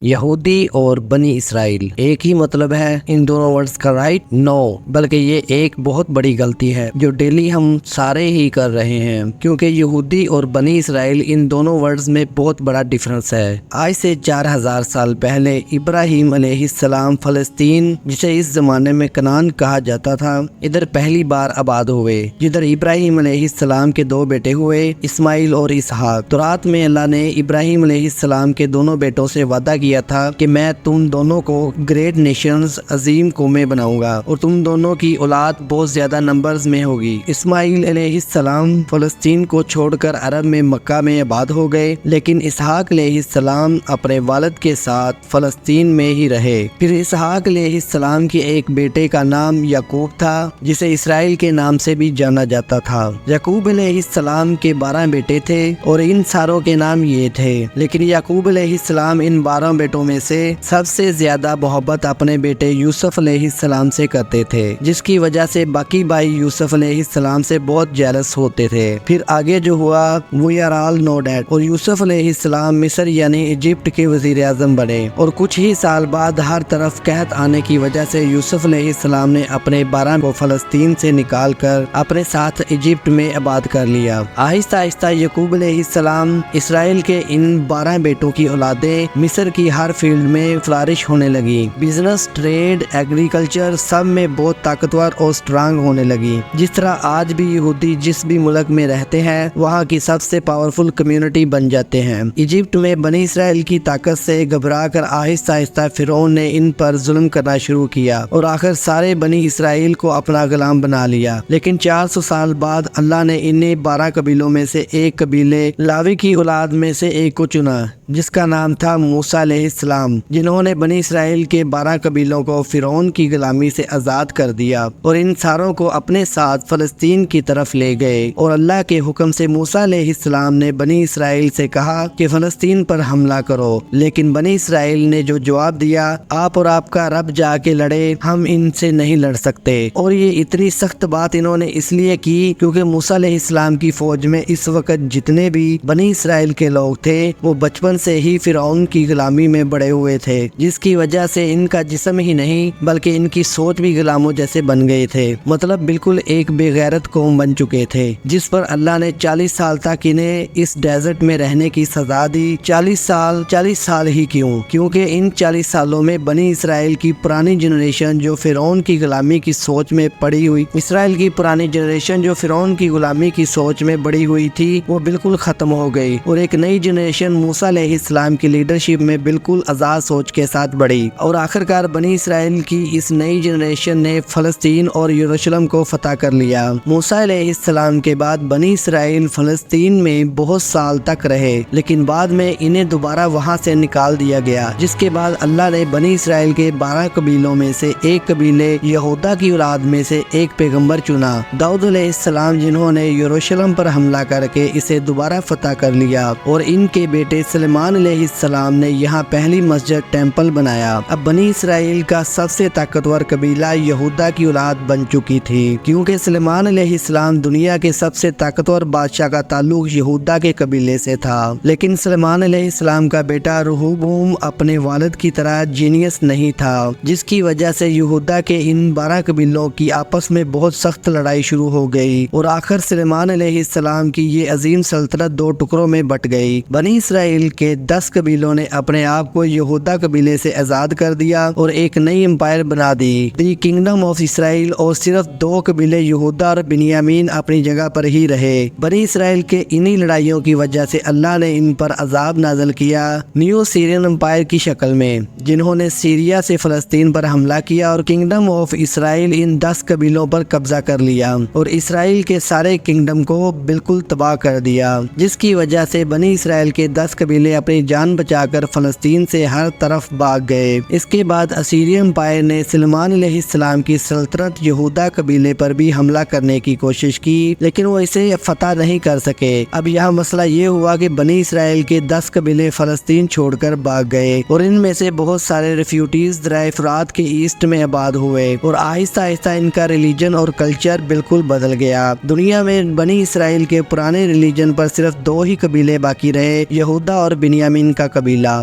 یہودی اور بنی اسرائیل ایک ہی مطلب ہے ان دونوں ورڈز کا؟ رائٹ نو، بلکہ یہ ایک بہت بڑی غلطی ہے جو ڈیلی ہم سارے ہی کر رہے ہیں، کیونکہ یہودی اور بنی اسرائیل ان دونوں ورڈز میں بہت بڑا ڈیفرنس ہے۔ آج سے 4000 سال پہلے ابراہیم علیہ السلام فلسطین، جسے اس زمانے میں کنعان کہا جاتا تھا، ادھر پہلی بار آباد ہوئے، جدھر ابراہیم علیہ السلام کے 2 بیٹے ہوئے، اسماعیل اور اسحاق۔ تو رات میں اللہ نے ابراہیم علیہ السلام کے دونوں بیٹوں سے وعدہ کیا تھا کہ میں تم دونوں کو گریٹ نیشنز، عظیم قومیں بناؤں گا، اور تم دونوں کی اولاد بہت زیادہ نمبرز میں ہوگی۔ اسماعیل علیہ السلام فلسطین کو چھوڑ کر عرب میں مکہ میں آباد ہو گئے، لیکن اسحاق علیہ السلام اپنے والد کے ساتھ فلسطین میں ہی رہے۔ پھر اسحاق علیہ السلام کے ایک بیٹے کا نام یعقوب تھا، جسے اسرائیل کے نام سے بھی جانا جاتا تھا۔ یعقوب علیہ السلام کے 12 بیٹے تھے، اور ان ساروں کے نام یہ تھے، لیکن یعقوب علیہ السلام ان 12 بیٹوں میں سے سب سے زیادہ محبت اپنے بیٹے یوسف علیہ السلام سے کرتے تھے، جس کی وجہ سے باقی بھائی یوسف علیہ السلام سے بہت جیلس ہوتے تھے۔ پھر آگے جو ہوا we are all know that, اور یوسف علیہ السلام مصر یعنی ایجپٹ کے وزیر اعظم بنے، اور کچھ ہی سال بعد ہر طرف قحط آنے کی وجہ سے یوسف علیہ السلام نے اپنے 12 کو فلسطین سے نکال کر اپنے ساتھ ایجپٹ میں آباد کر لیا۔ آہستہ آہستہ یعقوب علیہ السلام اسرائیل کے ان 12 بیٹوں کی اولادیں مصر کی ہر فیلڈ میں فلارش ہونے لگی، بزنس، ٹریڈ، ایگریکلچر، سب میں بہت طاقتور اور سٹرانگ ہونے لگی۔ جس طرح آج بھی یہودی جس بھی ملک میں رہتے ہیں وہاں کی سب سے پاورفل کمیونٹی بن جاتے ہیں۔ ایجپٹ میں بنی اسرائیل کی طاقت سے گھبرا کر آہستہ آہستہ فرعون نے ان پر ظلم کرنا شروع کیا، اور آخر سارے بنی اسرائیل کو اپنا غلام بنا لیا۔ لیکن 400 سال بعد اللہ نے انہیں 12 قبیلوں میں سے ایک قبیلے لاوی کی اولاد میں سے ایک کو چنا، جس کا نام تھا موسیٰ علیہ السلام، جنہوں نے بنی اسرائیل کے 12 قبیلوں کو فرعون کی غلامی سے آزاد کر دیا، اور ان ساروں کو اپنے ساتھ فلسطین کی طرف لے گئے۔ اور اللہ کے حکم سے موسیٰ علیہ السلام نے بنی اسرائیل سے کہا کہ فلسطین پر حملہ کرو، لیکن بنی اسرائیل نے جو جواب دیا، آپ اور آپ کا رب جا کے لڑے، ہم ان سے نہیں لڑ سکتے۔ اور یہ اتنی سخت بات انہوں نے اس لیے کی کیونکہ موسیٰ علیہ السلام کی فوج میں اس وقت جتنے بھی بنی اسرائیل کے لوگ تھے وہ بچپن سے ہی فرعون کی غلامی میں بڑے ہوئے تھے، جس کی وجہ سے ان کا جسم ہی نہیں بلکہ ان کی سوچ بھی غلاموں جیسے بن گئے تھے، مطلب بالکل ایک بے غیرت قوم بن چکے تھے، جس پر اللہ نے 40 سال تک انہیں اس ڈیزرٹ میں رہنے کی سزا دی۔ 40 سال ہی کیوں؟ کیونکہ ان 40 سالوں میں بنی اسرائیل کی پرانی جنریشن جو فرعون کی غلامی کی سوچ میں پڑی ہوئی، اسرائیل کی پرانی جنریشن جو فرعون کی غلامی کی سوچ میں بڑی ہوئی تھی، وہ بالکل ختم ہو گئی، اور ایک نئی جنریشن موسیٰ علیہ السلام کی لیڈرشپ میں بالکل آزاد سوچ کے ساتھ بڑھی، اور آخرکار بنی اسرائیل کی اس نئی جنریشن نے فلسطین اور یروشلم کو فتح کر لیا۔ موسیٰ علیہ السلام کے بعد بنی اسرائیل فلسطین میں بہت سال تک رہے، لیکن بعد میں انہیں دوبارہ وہاں سے نکال دیا گیا، جس کے بعد اللہ نے بنی اسرائیل کے 12 قبیلوں میں سے ایک قبیلے یہودا کی اولاد میں سے ایک پیغمبر چنا، داؤد علیہ السلام، جنہوں نے یروشلم پر حملہ کر کے اسے دوبارہ فتح کر لیا، اور ان کے بیٹے سلیمان علیہ السلام نے یہاں پہلی مسجد ٹیمپل بنایا۔ اب بنی اسرائیل کا سب سے طاقتور قبیلہ یہودا کی اولاد بن چکی تھی، کیونکہ سلیمان علیہ السلام دنیا کے سب سے طاقتور بادشاہ کا تعلق یہودا کے قبیلے سے تھا، لیکن سلیمان علیہ السلام کا بیٹا رہوبوام اپنے والد کی طرح جینیس نہیں تھا، جس کی وجہ سے یہودا کے ان 12 قبیلوں کی آپس میں بہت سخت لڑائی شروع ہو گئی، اور آخر سلیمان علیہ السلام کی یہ عظیم سلطنت 2 ٹکڑوں میں بٹ گئی۔ بنی اسرائیل کے 10 قبیلوں نے اپنے آپ کو یہودا قبیلے سے آزاد کر دیا اور ایک نئی امپائر بنا دی، دی کنگڈم آف اسرائیل، اور صرف 2 قبیلے یہودا اور بنیامین اپنی جگہ پر ہی رہے۔ بنی اسرائیل کے انہی لڑائیوں کی وجہ سے اللہ نے ان پر عذاب نازل کیا نیو سیرین امپائر کی شکل میں، جنہوں نے سیریا سے فلسطین پر حملہ کیا اور کنگڈم آف اسرائیل ان 10 قبیلوں پر قبضہ کر لیا، اور اسرائیل کے سارے کنگڈم کو بالکل تباہ کر دیا، جس کی وجہ سے بنی اسرائیل کے 10 قبیلے اپنی جان بچا کر فلسطین سے ہر طرف بھاگ گئے۔ اس کے بعد اسیرین امپائر نے سلیمان علیہ السلام کی سلطنت یہودا قبیلے پر بھی حملہ کرنے کی کوشش کی، لیکن وہ اسے فتح نہیں کر سکے۔ اب یہاں مسئلہ یہ ہوا کہ بنی اسرائیل کے 10 قبیلے فلسطین چھوڑ کر بھاگ گئے، اور ان میں سے بہت سارے ریفیوٹیز دریائے فرات کے ایسٹ میں آباد ہوئے، اور آہستہ آہستہ ان کا ریلیجن اور کلچر بالکل بدل گیا۔ دنیا میں بنی اسرائیل کے پرانے ریلیجن پر صرف 2 ہی قبیلے باقی رہے، یہودا اور بنیامین کا قبیلہ۔